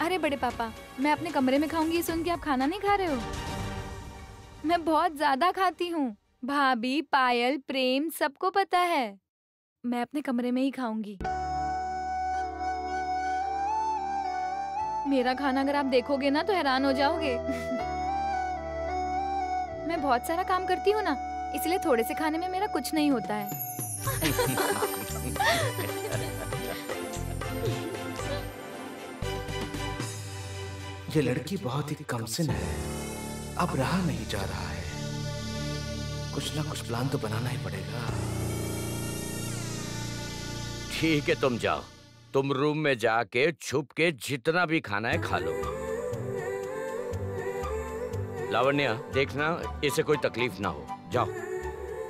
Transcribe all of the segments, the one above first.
अरे बड़े पापा, मैं अपने कमरे में खाऊंगी ये सुन के आप खाना नहीं खा रहे हो? मैं बहुत ज्यादा खाती हूँ। भाभी, पायल, प्रेम सबको पता है। मैं अपने कमरे में ही खाऊंगी। मेरा खाना अगर आप देखोगे ना तो हैरान हो जाओगे। मैं बहुत सारा काम करती हूँ ना, इसलिए थोड़े से खाने में मेरा कुछ नहीं होता है। ये लड़की बहुत ही कमसिन है, अब रहा नहीं जा रहा है। कुछ ना कुछ प्लान तो बनाना ही पड़ेगा। ठीक है, तुम जाओ। तुम रूम में जाके छुप के जितना भी खाना है खा लो। लावण्या, देखना इसे कोई तकलीफ ना हो। जाओ।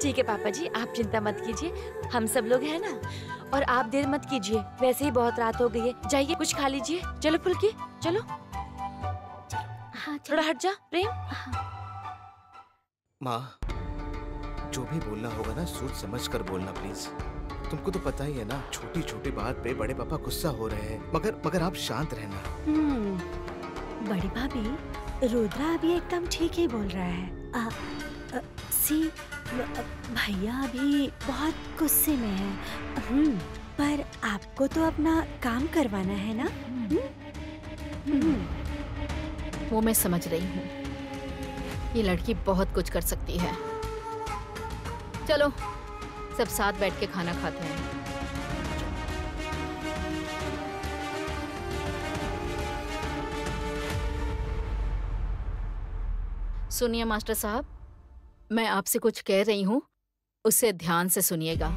ठीक है पापा जी, आप चिंता मत कीजिए, हम सब लोग हैं ना। और आप देर मत कीजिए, वैसे ही बहुत रात हो गई है। जाइए कुछ खा लीजिए। चलो फुल्की, चलो। हाँ, थोड़ा हट जा प्रेम। माँ, जो भी बोलना होगा ना सोच समझ कर बोलना प्लीज। तुमको तो पता ही है ना, छोटी छोटी बात पे बड़े पापा गुस्सा हो रहे हैं। मगर आप शांत रहना। बड़ी भाभी, रुद्रा अभी एकदम ठीक ही बोल रहा है। भैया अभी बहुत गुस्से में है। पर आपको तो अपना काम करवाना है ना। वो मैं समझ रही हूँ, ये लड़की बहुत कुछ कर सकती है। चलो सब साथ बैठ के खाना खाते हैं। सुनिए मास्टर साहब, मैं आपसे कुछ कह रही हूँ, उसे ध्यान से सुनिएगा।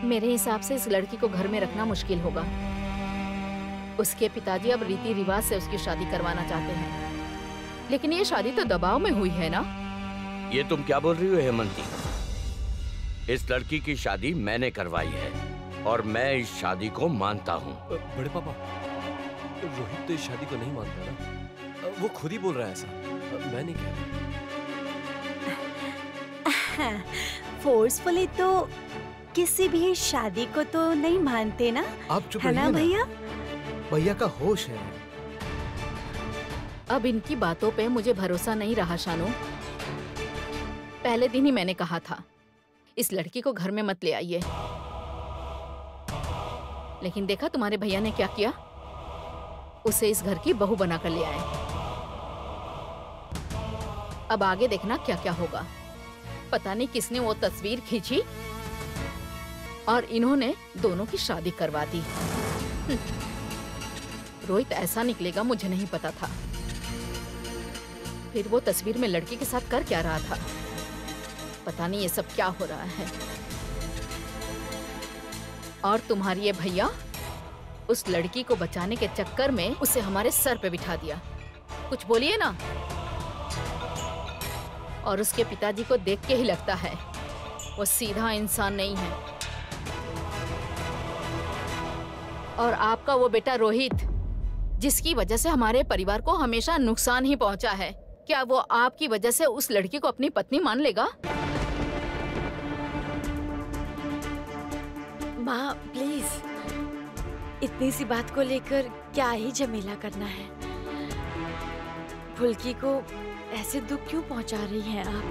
मेरे हिसाब से इस लड़की को घर में रखना मुश्किल होगा। उसके पिताजी अब रीति रिवाज से उसकी शादी करवाना चाहते हैं, लेकिन ये शादी तो दबाव में हुई है ना। ये तुम क्या बोल रही हो हेमंती? इस लड़की की शादी मैंने करवाई है और मैं इस शादी को मानता हूँ। बड़े पापा, रोहित तो इस शादी को नहीं मानता ना। वो खुद ही बोल रहा है ऐसा, मैं नहीं कह रहा। फोर्सफुली तो किसी भी शादी को तो नहीं मानते ना। आप चुप है ना भैया? भैया का होश है। अब इनकी बातों पे मुझे भरोसा नहीं रहा शानू। पहले दिन ही मैंने कहा था इस लड़की को घर में मत ले आइए, लेकिन देखा तुम्हारे भैया ने क्या किया, उसे इस घर की बहू बनाकर ले आए। अब आगे देखना क्या क्या होगा। पता नहीं किसने वो तस्वीर खींची और इन्होंने दोनों की शादी करवा दी। रोहित ऐसा निकलेगा मुझे नहीं पता था। फिर वो तस्वीर में लड़की के साथ कर क्या रहा था, पता नहीं ये सब क्या हो रहा है। और तुम्हारी ये भैया उस लड़की को बचाने के चक्कर में उसे हमारे सर पे बिठा दिया। कुछ बोलिए ना। और उसके पिताजी को देख के ही लगता है वो सीधा इंसान नहीं है। और आपका वो बेटा रोहित, जिसकी वजह से हमारे परिवार को हमेशा नुकसान ही पहुंचा है, क्या वो आपकी वजह से उस लड़की को अपनी पत्नी मान लेगा? माँ प्लीज, इतनी सी बात को लेकर क्या ही झमेला करना है। फुल्की को ऐसे दुख क्यों पहुंचा रही हैं आप?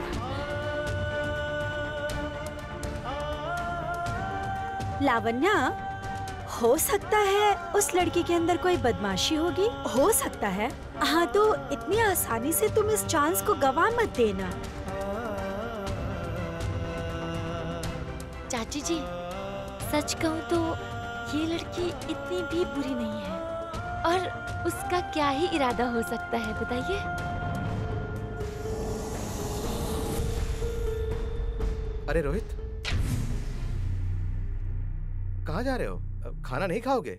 लावण्या, हो सकता है उस लड़की के अंदर कोई बदमाशी होगी, हो सकता है। हाँ, तो इतनी आसानी से तुम इस चांस को गवा मत देना। चाची जी, सच कहूँ तो ये लड़की इतनी भी बुरी नहीं है। और उसका क्या ही इरादा हो सकता है बताइए? अरे रोहित, कहाँ जा रहे हो? खाना नहीं खाओगे?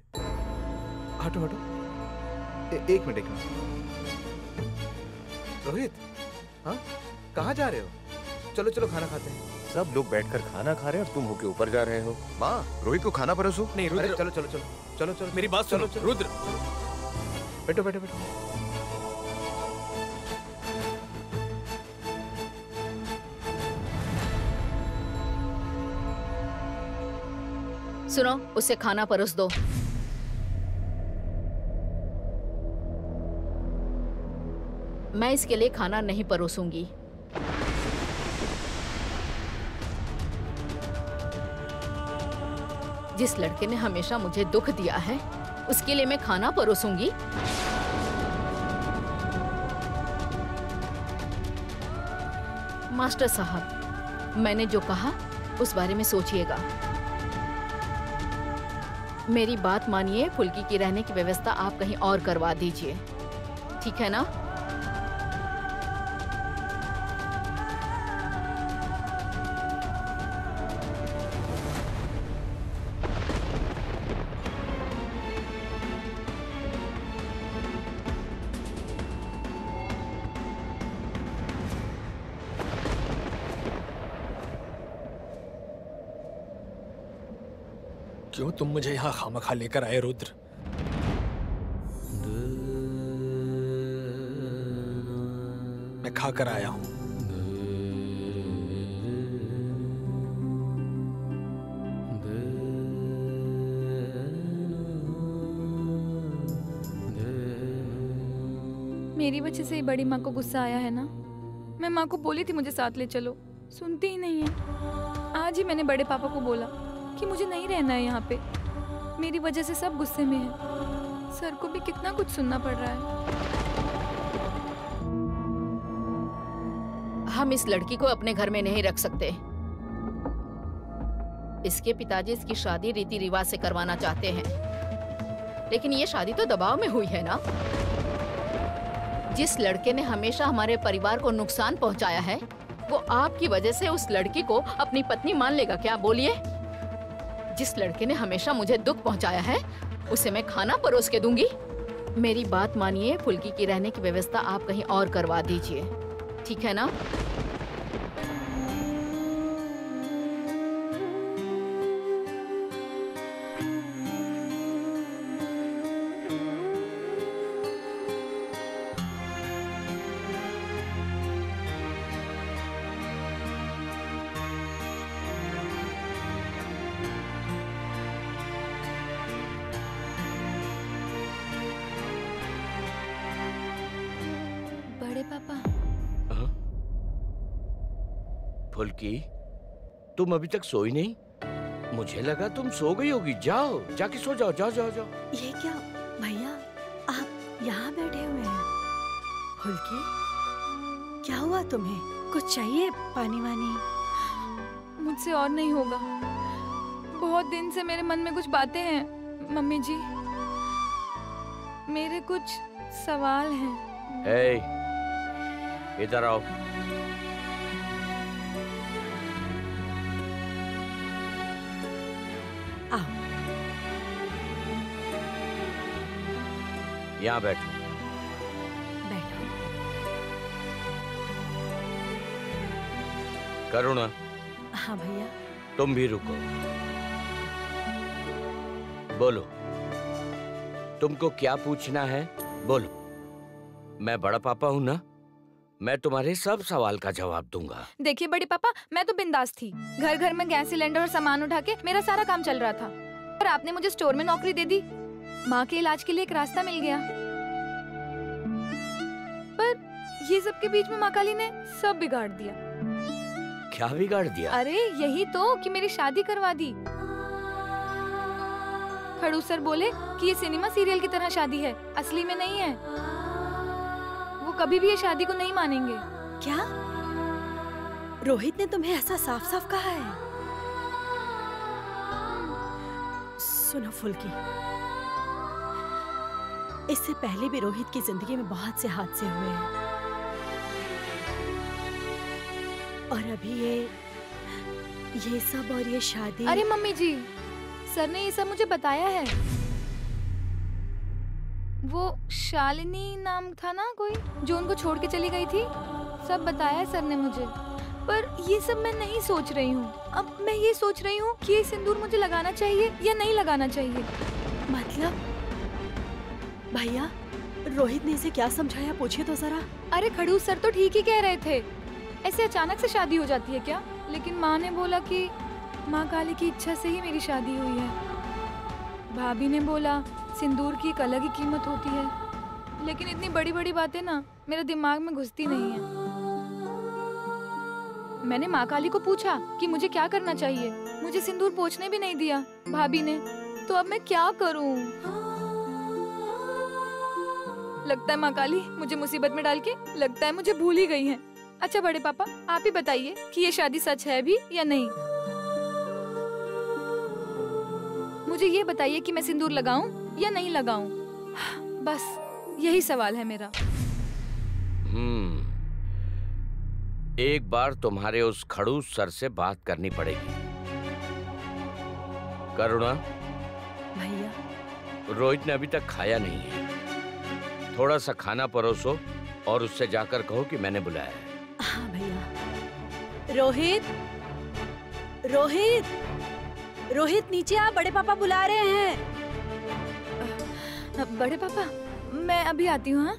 हटो हटो। एक मिनट। रोहित, हाँ कहाँ जा रहे हो? चलो चलो खाना खाते हैं। सब लोग बैठकर खाना खा रहे हैं और तुम होके ऊपर जा रहे हो। माँ, रोहित को खाना परोसो। नहीं रुद्र, चलो चलो चलो चलो चलो, मेरी बात सुनो। रुद्र, बैठो बैठो बैठो। सुनो, उसे खाना परोस दो। मैं इसके लिए खाना नहीं परोसूंगी। जिस लड़के ने हमेशा मुझे दुख दिया है उसके लिए मैं खाना परोसूंगी? मास्टर साहब, मैंने जो कहा उस बारे में सोचिएगा। मेरी बात मानिए, फुल्की की रहने की व्यवस्था आप कहीं और करवा दीजिए, ठीक है ना? क्यों तुम मुझे यहाँ खामखा लेकर आए रुद्र? मैं खाकर आया हूँ। मेरी वजह से ही बड़ी माँ को गुस्सा आया है ना। मैं माँ को बोली थी मुझे साथ ले चलो, सुनती ही नहीं है। आज ही मैंने बड़े पापा को बोला कि मुझे नहीं रहना है यहाँ पे। मेरी वजह से सब गुस्से में है। सर को भी कितना कुछ सुनना पड़ रहा है। हम इस लड़की को अपने घर में नहीं रख सकते। इसके पिताजी इसकी शादी रीति रिवाज से करवाना चाहते हैं, लेकिन ये शादी तो दबाव में हुई है ना। जिस लड़के ने हमेशा हमारे परिवार को नुकसान पहुंचाया है, वो आपकी वजह से उस लड़की को अपनी पत्नी मान लेगा क्या? बोलिए। जिस लड़के ने हमेशा मुझे दुख पहुंचाया है, उसे मैं खाना परोस के दूंगी? मेरी बात मानिए, फुल्की की रहने की व्यवस्था आप कहीं और करवा दीजिए, ठीक है ना? पापा। फुल्की, तुम अभी तक सोई नहीं? मुझे लगा तुम सो गई होगी। जाओ, जाके सो जाओ, जाओ जाओ जाओ। ये क्या भैया, आप यहाँ बैठे हुए हैं? फुल्की, क्या हुआ तुम्हें? कुछ चाहिए? पानी वानी? मुझसे और नहीं होगा। बहुत दिन से मेरे मन में कुछ बातें हैं मम्मी जी। मेरे कुछ सवाल हैं। इधर आओ। आओ। यहाँ बैठो। बैठो। करुणा। हाँ भैया। तुम भी रुको। बोलो, तुमको क्या पूछना है? बोलो। मैं बड़ा पापा हूँ ना, मैं तुम्हारे सब सवाल का जवाब दूंगा। देखिए बड़े पापा, मैं तो बिंदास थी। घर घर में गैस सिलेंडर और सामान उठा के मेरा सारा काम चल रहा था, पर आपने मुझे स्टोर में नौकरी दे दी। माँ के इलाज के लिए एक रास्ता मिल गया, पर ये सब के बीच में माँ काली ने सब बिगाड़ दिया। क्या बिगाड़ दिया? अरे यही तो कि मेरी शादी करवा दी। खड़ूस सर बोले कि ये सिनेमा सीरियल की तरह शादी है, असली में नहीं है। वो कभी भी ये शादी को नहीं मानेंगे। क्या रोहित ने तुम्हें ऐसा साफ साफ कहा है? सुनो फुल्की, इससे पहले भी रोहित की जिंदगी में बहुत से हादसे हुए हैं, और अभी ये सब और ये शादी। अरे मम्मी जी, सर ने ये सब मुझे बताया है। वो शालिनी नाम था ना कोई, जो उनको छोड़ के चली गई थी। सब बताया सर ने मुझे, पर ये सब मैं नहीं सोच रही हूँ। अब मैं ये सोच रही हूँ कि ये सिंदूर मुझे लगाना चाहिए या नहीं लगाना चाहिए। मतलब भैया, रोहित ने इसे क्या समझाया? पूछिए तो जरा। अरे खड़ूस सर तो ठीक ही कह रहे थे। ऐसे अचानक से शादी हो जाती है क्या? लेकिन माँ ने बोला कि माँ काली की इच्छा से ही मेरी शादी हुई है। भाभी ने बोला सिंदूर की एक अलग ही कीमत होती है। लेकिन इतनी बड़ी बड़ी बातें ना मेरे दिमाग में घुसती नहीं है। मैंने माँ काली को पूछा कि मुझे क्या करना चाहिए। मुझे सिंदूर पोंछने भी नहीं दिया भाभी ने। तो अब मैं क्या करूं? लगता है माँ काली मुझे मुसीबत में डाल के लगता है मुझे भूल ही गई हैं। अच्छा बड़े पापा, आप ही बताइए कि ये शादी सच है भी या नहीं। मुझे ये बताइए कि मैं सिंदूर लगाऊं या नहीं लगाऊं। बस यही सवाल है मेरा। एक बार तुम्हारे उस खड़ूस सर से बात करनी पड़ेगी। करुणा, भैया, रोहित ने अभी तक खाया नहीं है। थोड़ा सा खाना परोसो और उससे जाकर कहो कि मैंने बुलाया है। हाँ भैया। रोहित, रोहित, रोहित नीचे आ, बड़े पापा बुला रहे हैं। बड़े पापा मैं अभी आती हूँ। हाँ,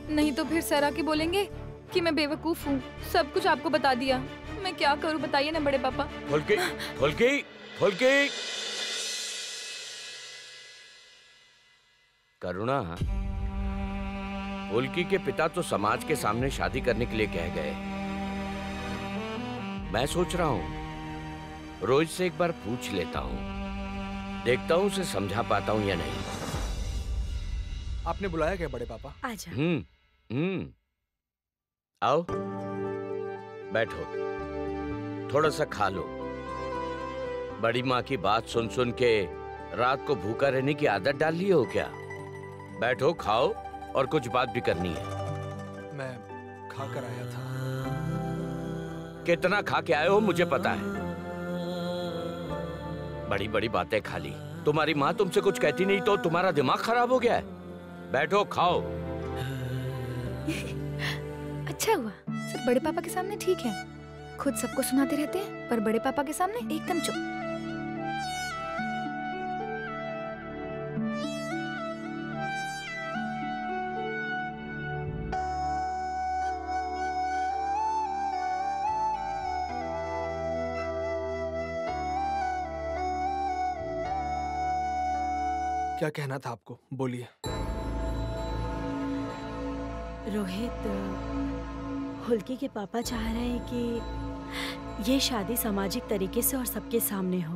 नहीं तो फिर सर आके बोलेंगे कि मैं बेवकूफ हूँ, सब कुछ आपको बता दिया। मैं क्या करूँ बताइए ना बड़े पापा। फुल्की, फुल्की, फुल्की। करुणा, फुल्की के पिता तो समाज के सामने शादी करने के लिए कह गए। मैं सोच रहा हूँ रोहित से एक बार पूछ लेता हूँ, देखता हूँ उसे समझा पाता हूँ या नहीं। आपने बुलाया क्या बड़े पापा? आजा। आओ बैठो, थोड़ा सा खा लो। बड़ी माँ की बात सुन सुन के रात को भूखा रहने की आदत डाल ली हो क्या? बैठो, खाओ और कुछ बात भी करनी है। मैं खा कर आया था। कितना खा के आए हो मुझे पता है। बड़ी बड़ी बातें खा ली। तुम्हारी माँ तुमसे कुछ कहती नहीं तो तुम्हारा दिमाग खराब हो गया है? बैठो, खाओ। अच्छा हुआ सिर्फ बड़े पापा के सामने ठीक है, खुद सबको सुनाते रहते हैं, पर बड़े पापा के सामने एकदम चुप। क्या कहना था आपको, बोलिए। रोहित, हुल्की के पापा चाह रहे हैं कि ये शादी सामाजिक तरीके से और सबके सामने हो।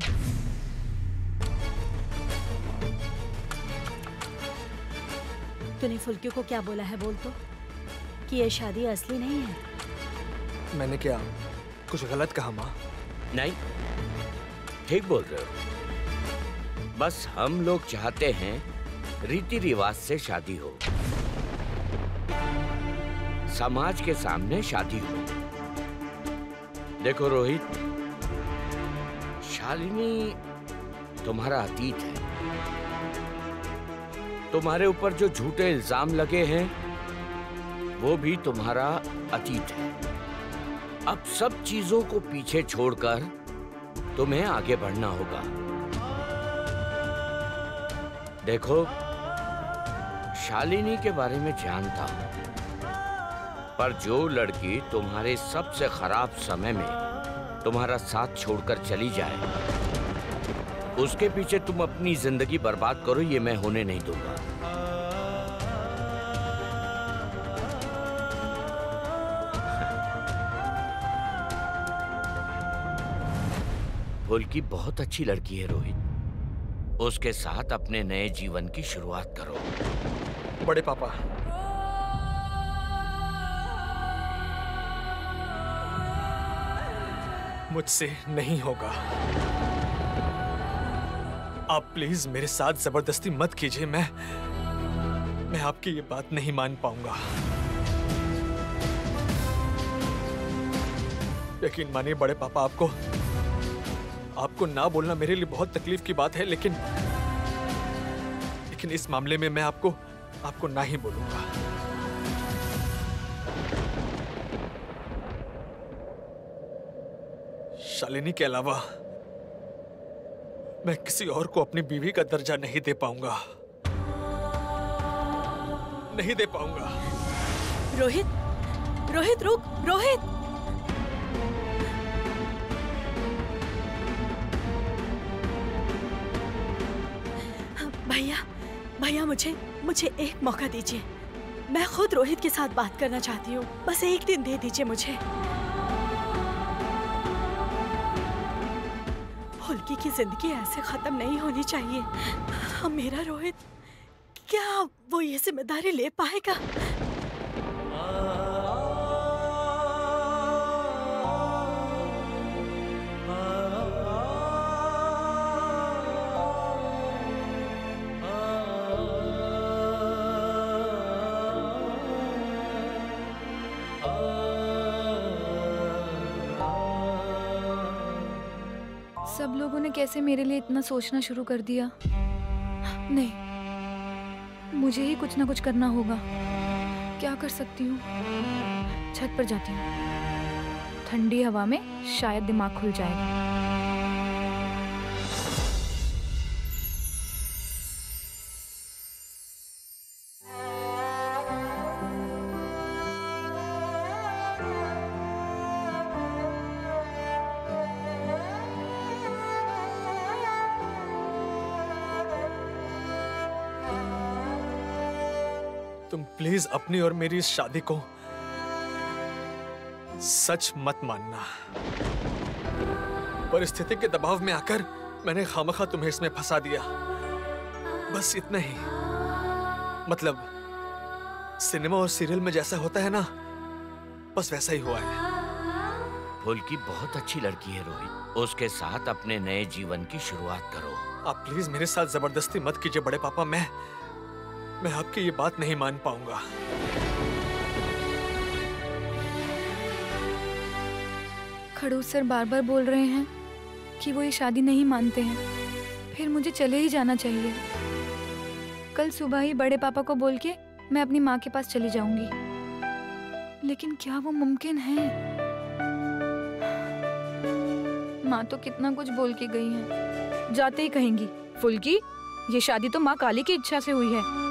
तूने फुल्की को क्या बोला है, बोल तो, कि ये शादी असली नहीं है। मैंने क्या कुछ गलत कहा माँ? नहीं, ठीक बोल रहे हो। बस हम लोग चाहते हैं रीति रिवाज से शादी हो, समाज के सामने शादी हो। देखो रोहित, शालिनी तुम्हारा अतीत है। तुम्हारे ऊपर जो झूठे इल्जाम लगे हैं वो भी तुम्हारा अतीत है। अब सब चीजों को पीछे छोड़कर तुम्हें आगे बढ़ना होगा। देखो, शालिनी के बारे में जानता हूं, पर जो लड़की तुम्हारे सबसे खराब समय में तुम्हारा साथ छोड़कर चली जाए, उसके पीछे तुम अपनी जिंदगी बर्बाद करो, ये मैं होने नहीं दूंगा। फुल्की बहुत अच्छी लड़की है रोहित, उसके साथ अपने नए जीवन की शुरुआत करो। बड़े पापा, मुझसे नहीं होगा। आप प्लीज मेरे साथ जबरदस्ती मत कीजिए। मैं आपकी ये बात नहीं मान पाऊंगा। यकीन मानिए बड़े पापा, आपको ना बोलना मेरे लिए बहुत तकलीफ की बात है, लेकिन इस मामले में मैं आपको ना ही बोलूंगा। शालिनी के अलावा मैं किसी और को अपनी बीवी का दर्जा नहीं दे पाऊंगा, नहीं दे पाऊंगा। रोहित, रोहित रुक, रोहित। भैया, भैया मुझे एक मौका दीजिए। मैं खुद रोहित के साथ बात करना चाहती हूँ। बस एक दिन दे दीजिए मुझे। फुल्की की जिंदगी ऐसे खत्म नहीं होनी चाहिए। मेरा रोहित, क्या वो ये जिम्मेदारी ले पाएगा? सब लोगों ने कैसे मेरे लिए इतना सोचना शुरू कर दिया? नहीं, मुझे ही कुछ ना कुछ करना होगा। क्या कर सकती हूँ? छत पर जाती हूँ। ठंडी हवा में शायद दिमाग खुल जाएगा। तुम प्लीज अपनी और मेरी इस शादी को सच मत मानना। परिस्थिति के दबाव में आकर मैंने खामखा तुम्हें इसमें फंसा दिया, बस इतना ही। मतलब सिनेमा और सीरियल में जैसा होता है ना, बस वैसा ही हुआ है। फुल्की बहुत अच्छी लड़की है रोहित, उसके साथ अपने नए जीवन की शुरुआत करो। आप प्लीज मेरे साथ जबरदस्ती मत कीजिए बड़े पापा। मैं आपकी ये बात नहीं मान पाऊंगा। खड़ूस सर बार बार बोल रहे हैं कि वो ये शादी नहीं मानते हैं, फिर मुझे चले ही जाना चाहिए। कल सुबह ही बड़े पापा को बोल के मैं अपनी माँ के पास चली जाऊंगी। लेकिन क्या वो मुमकिन है? माँ तो कितना कुछ बोल के गई हैं। जाते ही कहेंगी, फुल्की, ये शादी तो माँ काली की इच्छा से हुई है।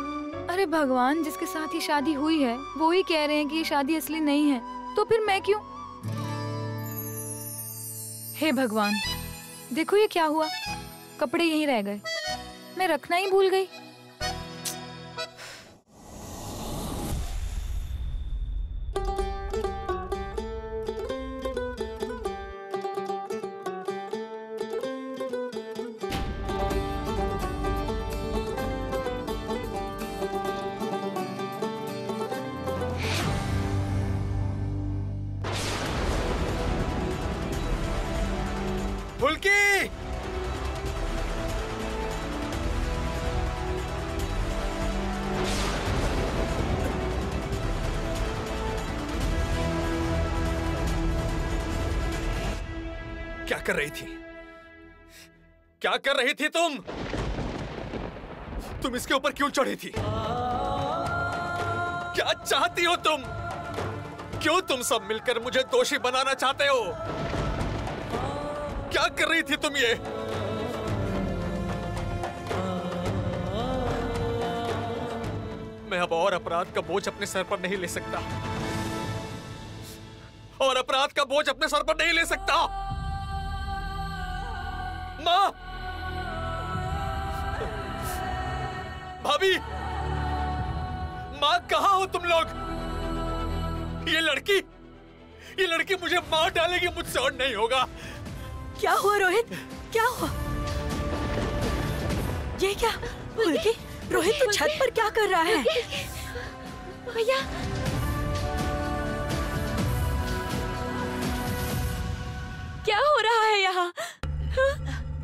अरे भगवान, जिसके साथ ये शादी हुई है वो ही कह रहे हैं कि ये शादी असली नहीं है, तो फिर मैं क्यों? हे भगवान, देखो ये क्या हुआ, कपड़े यहीं रह गए, मैं रखना ही भूल गई। फुल्की! क्या कर रही थी? क्या कर रही थी तुम? तुम इसके ऊपर क्यों चढ़ी थी? क्या चाहती हो तुम? क्यों तुम सब मिलकर मुझे दोषी बनाना चाहते हो? क्या कर रही थी तुम ये? मैं अब और अपराध का बोझ अपने सर पर नहीं ले सकता, और अपराध का बोझ अपने सर पर नहीं ले सकता। माँ, भाभी, माँ, कहाँ हो तुम लोग? ये लड़की मुझे मार डालेगी, मुझसे और नहीं होगा। क्या हुआ रोहित? क्या हुआ? ये क्या? फुल्की, रोहित तो छत पर क्या कर रहा है? भैया, क्या हो रहा है यहाँ?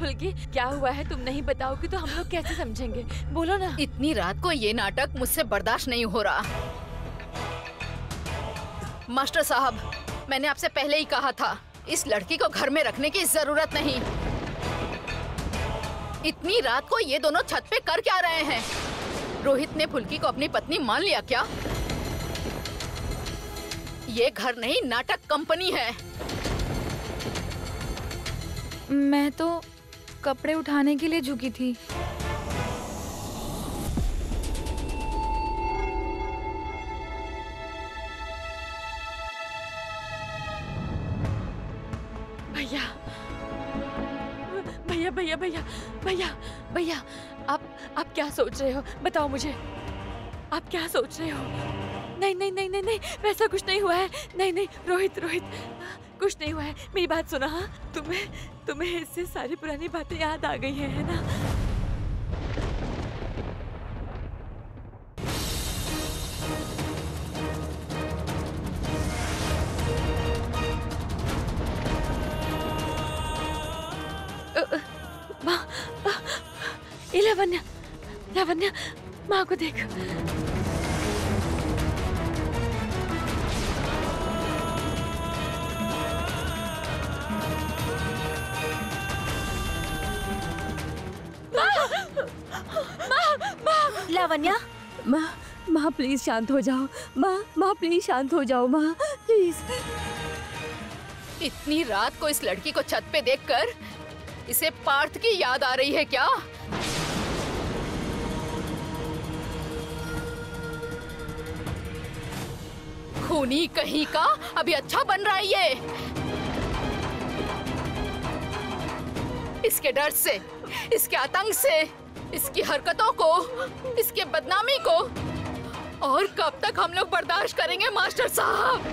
फुल्की, क्या हुआ है? तुम नहीं बताओगी तो हम लोग कैसे समझेंगे? बोलो ना। इतनी रात को ये नाटक मुझसे बर्दाश्त नहीं हो रहा। मास्टर साहब, मैंने आपसे पहले ही कहा था, इस लड़की को घर में रखने की जरूरत नहीं। इतनी रात को ये दोनों छत पे कर क्या रहे हैं? रोहित ने फुल्की को अपनी पत्नी मान लिया क्या? ये घर नहीं, नाटक कंपनी है। मैं तो कपड़े उठाने के लिए झुकी थी। भैया, भैया, भैया, भैया, भैया, भैया, आप क्या सोच रहे हो? बताओ मुझे, आप क्या सोच रहे हो? नहीं नहीं नहीं नहीं नहीं, वैसा कुछ नहीं हुआ है। नहीं नहीं रोहित रोहित, कुछ नहीं हुआ है। मेरी बात सुना। हाँ, तुम्हें इससे सारी पुरानी बातें याद आ गई है ना? माँ, ये लावण्या, लावण्या, माँ को देख। लावण्या, माँ प्लीज शांत हो जाओ। माँ प्लीज शांत हो जाओ माँ, प्लीज। इतनी रात को इस लड़की को छत पे देखकर इसे पार्थ की याद आ रही है क्या? खूनी कहीं का, अभी अच्छा बन रहा है ये। इसके डर से, इसके आतंक से, इसकी हरकतों को, इसके बदनामी को और कब तक हम लोग बर्दाश्त करेंगे मास्टर साहब?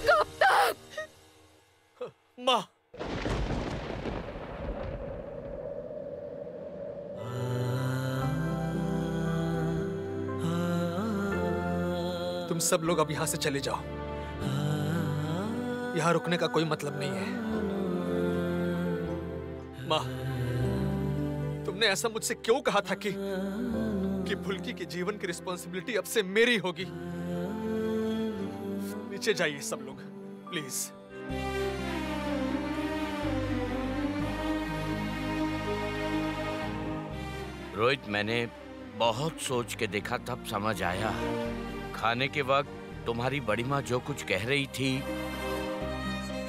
कब तक? माँ, तुम सब लोग अब यहाँ से चले जाओ। यहाँ रुकने का कोई मतलब नहीं है। माँ, तुमने ऐसा मुझसे क्यों कहा था कि फुल्की के जीवन की रिस्पॉन्सिबिलिटी अब से मेरी होगी? नीचे जाइए सब लोग, प्लीज। रोहित, मैंने बहुत सोच के देखा, तब समझ आया। खाने के वक्त तुम्हारी बड़ी माँ जो कुछ कह रही थी,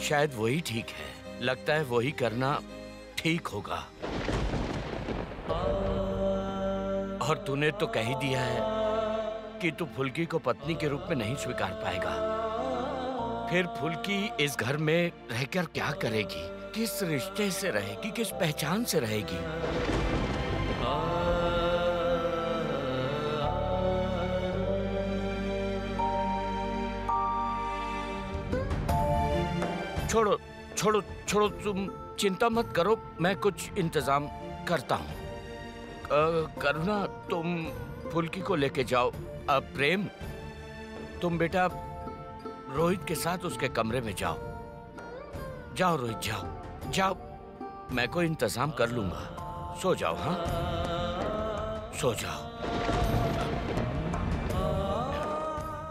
शायद वही ठीक है। लगता है वही करना ठीक होगा। और तूने तो कह ही दिया है कि तू फुल्की को पत्नी के रूप में नहीं स्वीकार पाएगा। फिर फुल्की इस घर में रहकर क्या करेगी? किस रिश्ते से रहेगी? किस पहचान से रहेगी? छोड़ो छोड़ो छोड़ो, तुम चिंता मत करो, मैं कुछ इंतजाम करता हूँ। करुणा, तुम फुल्की को लेके जाओ। प्रेम, तुम बेटा रोहित के साथ उसके कमरे में जाओ। जाओ रोहित, जाओ जाओ, मैं कोई इंतजाम कर लूंगा। सो जाओ। हाँ, सो जाओ।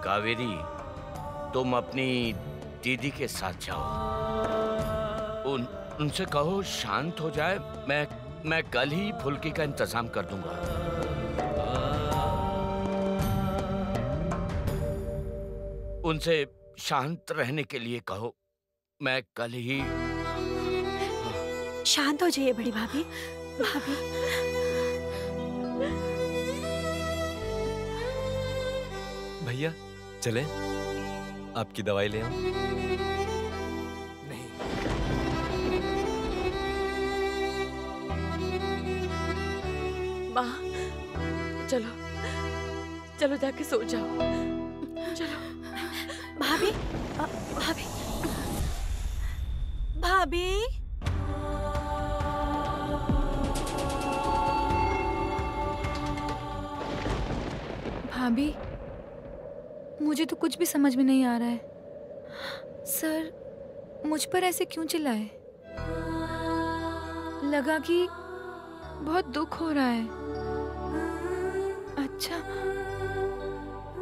कावेरी, तुम अपनी दीदी के साथ जाओ। उनसे कहो शांत हो जाए। मैं कल ही फुल्की का इंतजाम कर दूंगा। उनसे शांत रहने के लिए कहो। मैं कल ही। शांत हो जाइए बड़ी भाभी। भाभी, भैया चले, आपकी दवाई ले आओ। माँ, चलो चलो जाके सो जाओ। चलो। भाभी, भाभी, भाभी। भाभी, मुझे तो कुछ भी समझ में नहीं आ रहा है। सर मुझ पर ऐसे क्यों चिल्लाए? लगा कि बहुत दुख हो रहा है। अच्छा,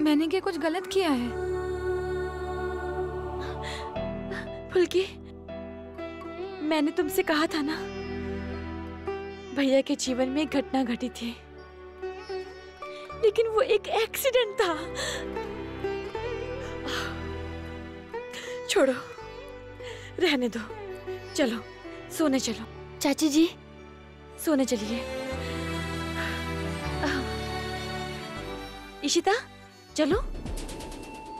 मैंने क्या कुछ गलत किया है? फुल्की, मैंने तुमसे कहा था ना, भैया के जीवन में एक घटना घटी थी, लेकिन वो एक एक्सीडेंट था। छोड़ो, रहने दो। चलो सोने चलो। चाची जी, सोने चलिए। इशिता, चलो।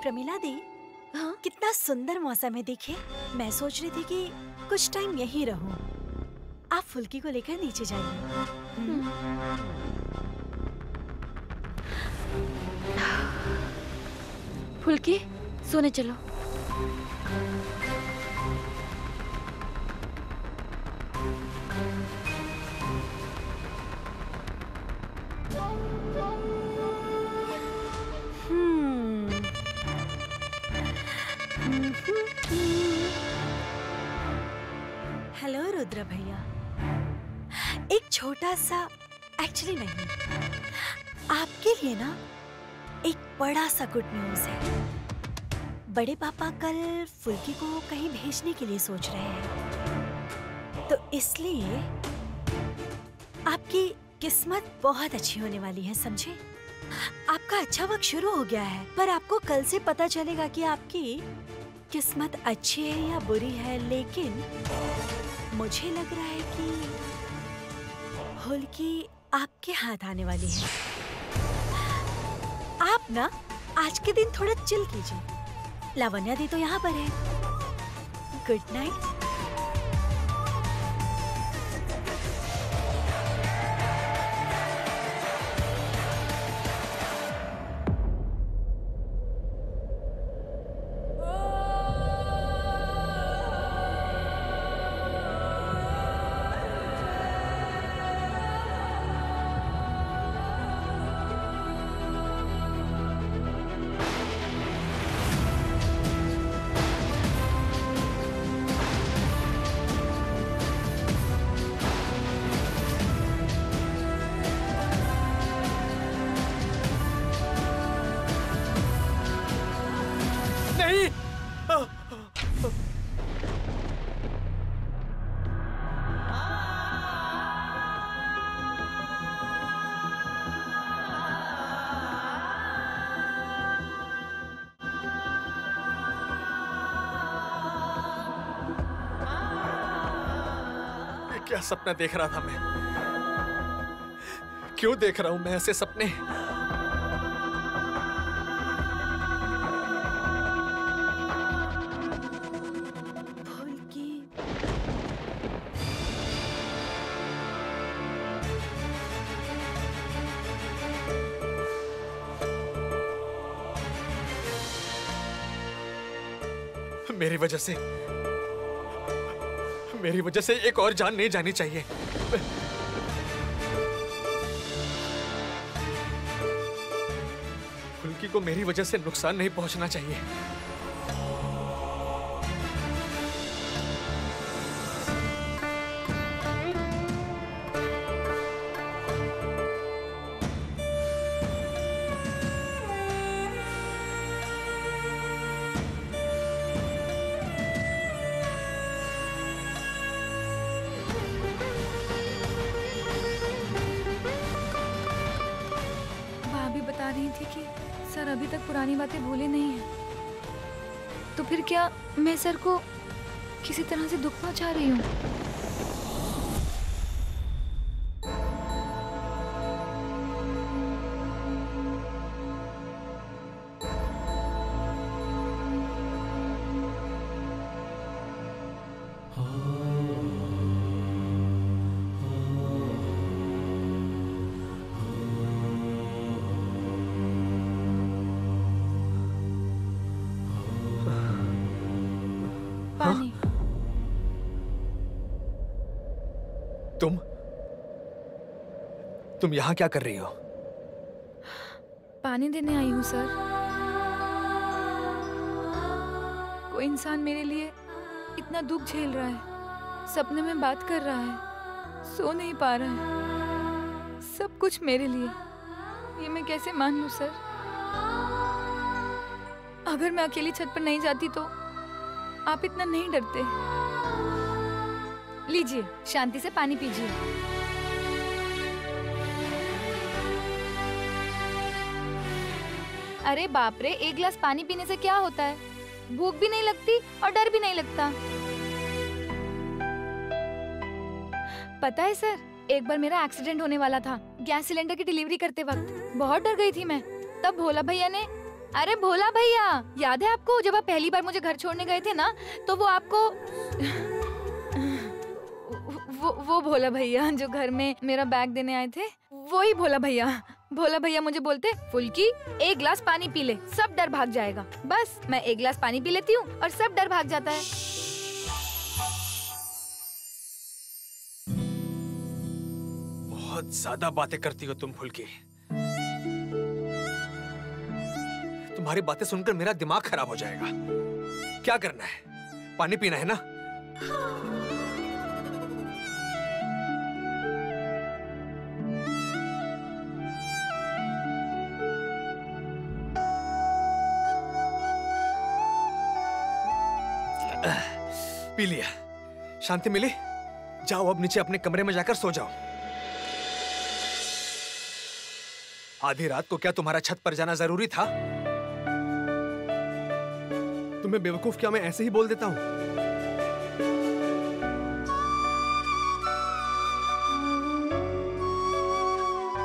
प्रमिला दी, हाँ? कितना सुंदर मौसम है, देखिए। मैं सोच रही थी कि कुछ टाइम यहीं रहूं। आप फुल्की को लेकर नीचे जाइए। फुल्की सोने चलो। हेलो रुद्र भैया, एक छोटा सा, एक्चुअली नहीं, आपके लिए ना एक बड़ा सा गुड न्यूज है। बड़े पापा कल फुल्की को कहीं भेजने के लिए सोच रहे हैं, तो इसलिए आपकी किस्मत बहुत अच्छी होने वाली है, समझे? आपका अच्छा वक्त शुरू हो गया है, पर आपको कल से पता चलेगा कि आपकी किस्मत अच्छी है या बुरी है। लेकिन मुझे लग रहा है कि फुल्की आपके हाथ आने वाली है। आप ना आज के दिन थोड़ा चिल कीजिए। लावण्या दी तो यहाँ पर है। Good night. क्या सपना देख रहा था मैं? क्यों देख रहा हूं मैं ऐसे सपने? मेरी वजह से एक और जान नहीं जानी चाहिए। फुल्की को मेरी वजह से नुकसान नहीं पहुंचना चाहिए। सर अभी तक पुरानी बातें भूले नहीं हैं। तो फिर क्या मैं सर को किसी तरह से दुख पहुंचा रही हूँ? तुम यहाँ क्या कर रही हो? पानी देने आई हूँ सर। कोई इंसान मेरे लिए इतना दुख झेल रहा है, सपने में बात कर रहा है, सो नहीं पा रहा है, सब कुछ मेरे लिए। ये मैं कैसे मान लूँ सर? अगर मैं अकेली छत पर नहीं जाती तो आप इतना नहीं डरते। लीजिए, शांति से पानी पीजिए। अरे बाप रे, एक गिलास पानी पीने से क्या होता है? भूख भी नहीं लगती और डर भी नहीं लगता। पता है सर, एक बार मेरा एक्सीडेंट होने वाला था गैस सिलेंडर की डिलीवरी करते वक्त। बहुत डर गई थी मैं। तब भोला भैया ने, अरे भोला भैया, याद है आपको जब आप पहली बार मुझे घर छोड़ने गए थे ना, तो वो आपको वो भोला भैया जो घर में मेरा बैग देने आए थे, वो ही भोला भैया। भोला भैया मुझे बोलते, फुल्की एक गिलास पानी पी ले, सब डर भाग जाएगा। बस मैं एक गिलास पानी पी लेती हूँ और सब डर भाग जाता है। बहुत ज्यादा बातें करती हो तुम फुल्की। तुम्हारी बातें सुनकर मेरा दिमाग खराब हो जाएगा। क्या करना है? पानी पीना है ना? पी लिया। शांति मिली? जाओ अब नीचे अपने कमरे में जाकर सो जाओ। आधी रात को क्या तुम्हारा छत पर जाना जरूरी था? तुम्हें बेवकूफ क्या मैं ऐसे ही बोल देता हूं?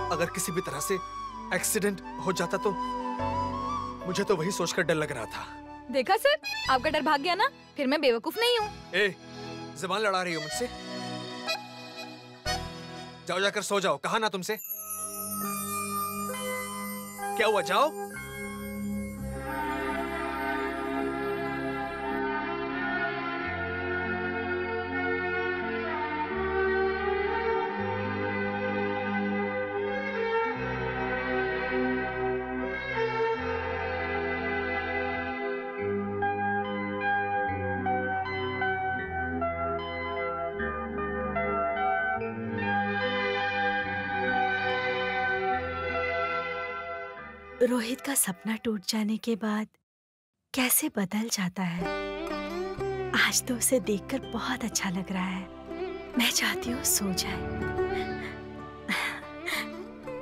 अगर किसी भी तरह से एक्सीडेंट हो जाता तो मुझे तो वही सोचकर डर लग रहा था। देखा सर, आपका डर भाग गया ना? फिर मैं बेवकूफ नहीं हूँ। ए, ज़बान लड़ा रही हो मुझसे? जाओ जाकर सो जाओ। कहा ना तुमसे? क्या हुआ? जाओ। रोहित का सपना टूट जाने के बाद कैसे बदल जाता है। आज तो उसे देखकर बहुत अच्छा लग रहा है। मैं चाहती हूँ सो जाए।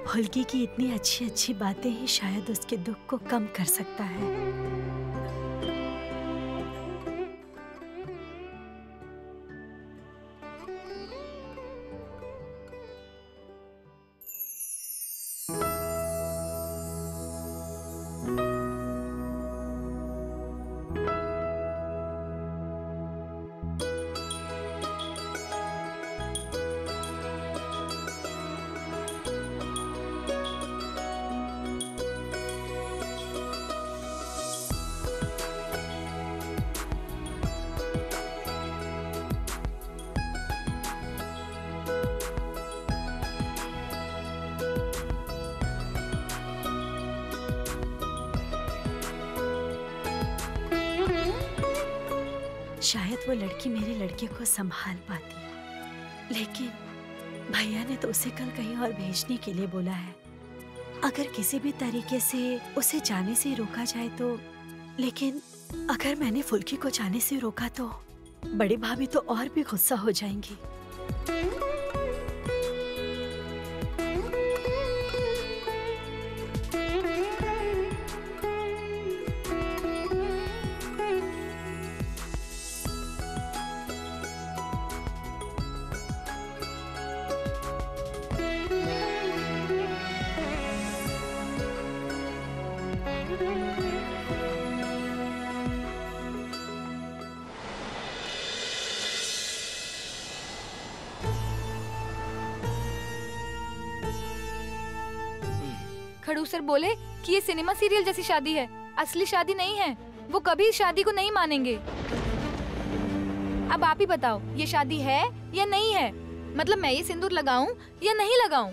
फुल्की की इतनी अच्छी अच्छी बातें ही शायद उसके दुख को कम कर सकता है। शायद वो लड़की मेरे लड़के को संभाल पाती, लेकिन भैया ने तो उसे कल कहीं और भेजने के लिए बोला है। अगर किसी भी तरीके से उसे जाने से रोका जाए तो, लेकिन अगर मैंने फुल्की को जाने से रोका तो बड़ी भाभी तो और भी गुस्सा हो जाएंगी। खड़ूस सर बोले कि ये सिनेमा सीरियल जैसी शादी है, असली शादी नहीं है। वो कभी इस शादी को नहीं मानेंगे। अब आप ही बताओ, ये शादी है या नहीं है? मतलब मैं ये सिंदूर लगाऊं या नहीं लगाऊं?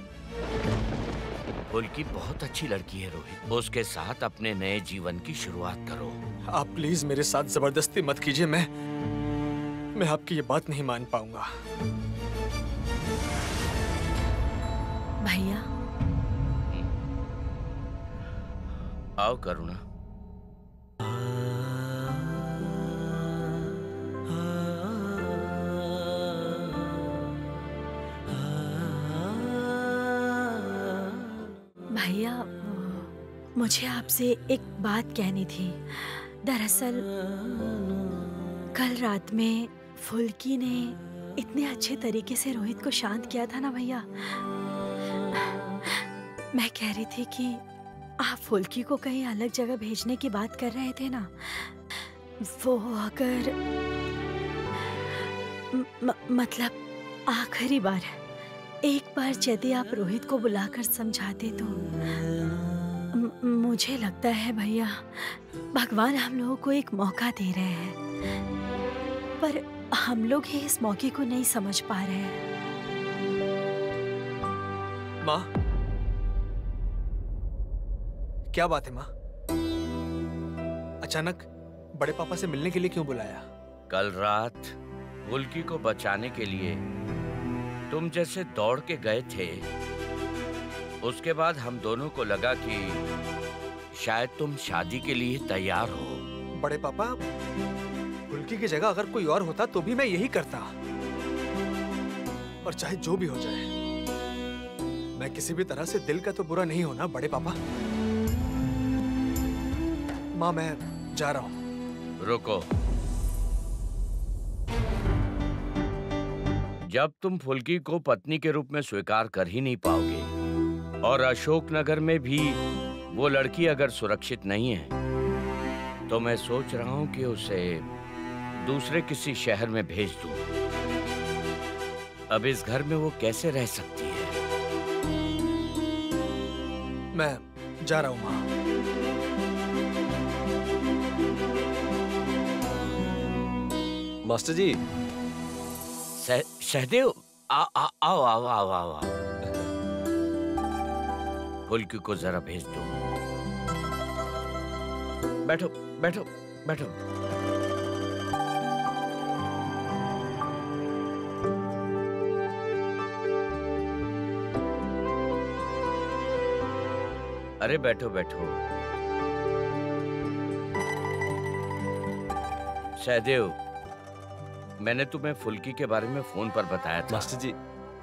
फुल्की बहुत अच्छी लड़की है रोहित, उसके साथ अपने नए जीवन की शुरुआत करो। आप प्लीज मेरे साथ जबरदस्ती मत कीजिए। मैं आपकी ये बात नहीं मान पाऊंगा। भैया आओ करुणा। भैया, मुझे आपसे एक बात कहनी थी। दरअसल कल रात में फुल्की ने इतने अच्छे तरीके से रोहित को शांत किया था ना भैया। मैं कह रही थी कि आप फुल्की को कहीं अलग जगह भेजने की बात कर रहे थे ना, वो अगर मतलब आखिरी बार एक बार यदि आप रोहित को बुलाकर समझाते तो मुझे लगता है भैया भगवान हम लोगों को एक मौका दे रहे हैं, पर हम लोग ही इस मौके को नहीं समझ पा रहे हैं। माँ, क्या बात है माँ? अचानक बड़े पापा से मिलने के लिए क्यों बुलाया? कल रात फुल्की को बचाने के लिए तुम जैसे दौड़ के गए थे, उसके बाद हम दोनों को लगा कि शायद तुम शादी के लिए तैयार हो। बड़े पापा, फुल्की की जगह अगर कोई और होता तो भी मैं यही करता। और चाहे जो भी हो जाए, मैं किसी भी तरह से दिल का तो बुरा नहीं होना बड़े पापा। माँ, मैं जा रहा हूँ। रुको। जब तुम फुल्की को पत्नी के रूप में स्वीकार कर ही नहीं पाओगे और अशोकनगर में भी वो लड़की अगर सुरक्षित नहीं है, तो मैं सोच रहा हूँ कि उसे दूसरे किसी शहर में भेज दूं। अब इस घर में वो कैसे रह सकती है? मैं जा रहा हूँ माँ। मास्टर जी। सहदेव, आओ आओ आओ आओ आओ। फुल्की को जरा भेज दो। बैठो बैठो बैठो। अरे बैठो बैठो। सहदेव, मैंने तुम्हें फुल्की के बारे में फोन पर बताया था। मास्टर जी,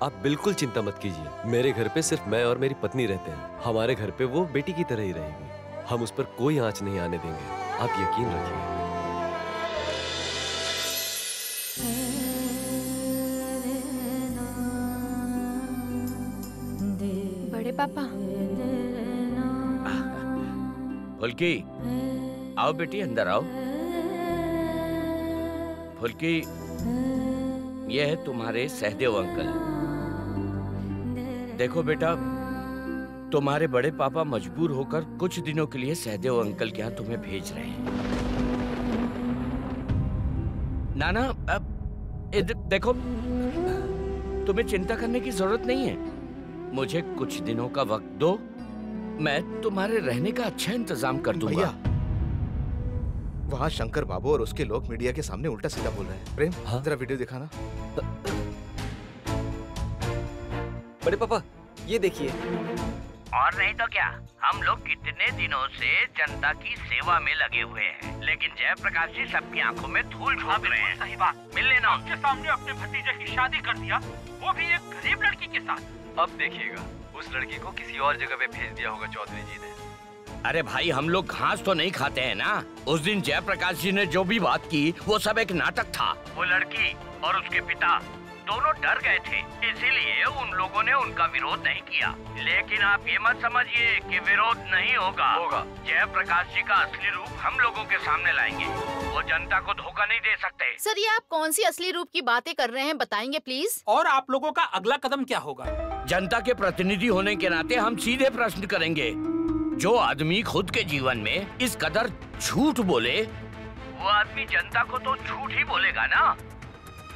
आप बिल्कुल चिंता मत कीजिए। मेरे घर पे सिर्फ मैं और मेरी पत्नी रहते हैं। हमारे घर पे वो बेटी की तरह ही रहेगी। हम उस पर कोई आंच नहीं आने देंगे, आप यकीन रखिए। बड़े पापा। फुल्की, आओ बेटी, अंदर आओ। फुल्की, ये है तुम्हारे सहदेव अंकल। देखो बेटा, तुम्हारे बड़े पापा मजबूर होकर कुछ दिनों के लिए सहदेव अंकल के यहाँ तुम्हें भेज रहे हैं। नाना, अब देखो, तुम्हें चिंता करने की जरूरत नहीं है। मुझे कुछ दिनों का वक्त दो, मैं तुम्हारे रहने का अच्छा इंतजाम कर दूंगा। भैया, वहाँ शंकर बाबू और उसके लोग मीडिया के सामने उल्टा सीधा बोल रहे हैं। प्रेम, हाँ? जरा वीडियो दिखाना। बड़े पापा, ये देखिए। और नहीं तो क्या, हम लोग कितने दिनों से जनता की सेवा में लगे हुए हैं, लेकिन जयप्रकाश जी सबकी आंखों में धूल झोंक रहे हैं। सही बात। मिल लेना उनके सामने अपने भतीजे की शादी कर दिया, वो भी एक गरीब लड़की के साथ। अब देखिएगा, उस लड़की को किसी और जगह पे भेज दिया होगा चौधरी जी ने। अरे भाई, हम लोग घास तो नहीं खाते हैं ना। उस दिन जयप्रकाश जी ने जो भी बात की, वो सब एक नाटक था। वो लड़की और उसके पिता दोनों डर गए थे, इसीलिए उन लोगों ने उनका विरोध नहीं किया। लेकिन आप ये मत समझिए कि विरोध नहीं होगा। जयप्रकाश जी का असली रूप हम लोगों के सामने लाएंगे। वो जनता को धोखा नहीं दे सकते। सर, ये आप कौन सी असली रूप की बातें कर रहे हैं, बताएंगे प्लीज? और आप लोगों का अगला कदम क्या होगा? जनता के प्रतिनिधि होने के नाते हम सीधे प्रश्न करेंगे। जो आदमी खुद के जीवन में इस कदर झूठ बोले, वो आदमी जनता को तो झूठ ही बोलेगा ना।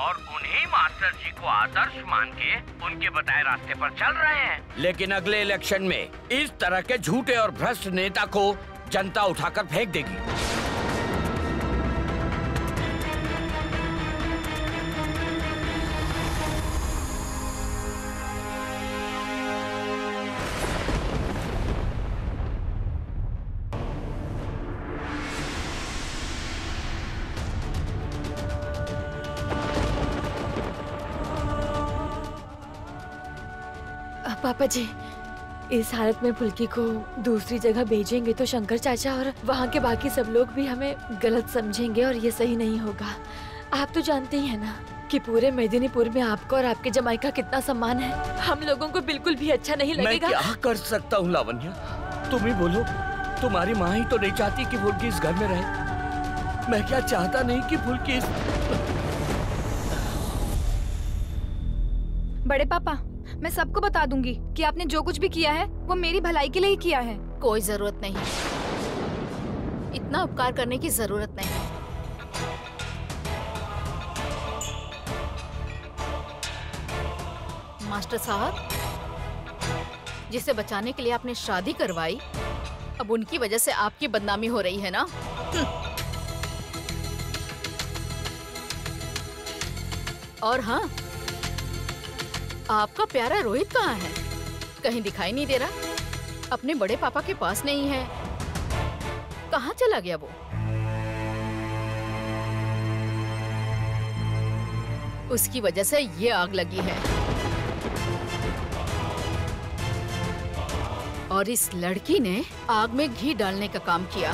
और उन्हीं मास्टर जी को आदर्श मान के उनके बताए रास्ते पर चल रहे हैं। लेकिन अगले इलेक्शन में इस तरह के झूठे और भ्रष्ट नेता को जनता उठाकर फेंक देगी। पापा जी, इस हालत में फुल्की को दूसरी जगह भेजेंगे तो शंकर चाचा और वहाँ के बाकी सब लोग भी हमें गलत समझेंगे और ये सही नहीं होगा। आप तो जानते ही हैं ना कि पूरे मेदिनीपुर में आपका और आपके जमाई का कितना सम्मान है। हम लोगों को बिल्कुल भी अच्छा नहीं लगेगा। मैं क्या कर सकता हूँ लावण्या, तुम ही बोलो। तुम्हारी माँ ही तो नहीं चाहती कि फुल्की इस घर में रहे। मैं क्या चाहता नहीं कि फुल्की बड़े पापा, मैं सबको बता दूंगी कि आपने जो कुछ भी किया है वो मेरी भलाई के लिए ही किया है। कोई जरूरत नहीं, इतना उपकार करने की जरूरत नहीं। मास्टर साहब, जिसे बचाने के लिए आपने शादी करवाई, अब उनकी वजह से आपकी बदनामी हो रही है ना? और हाँ, आपका प्यारा रोहित कहाँ है? कहीं दिखाई नहीं दे रहा। अपने बड़े पापा के पास नहीं है, कहाँ चला गया वो? उसकी वजह से ये आग लगी है और इस लड़की ने आग में घी डालने का काम किया।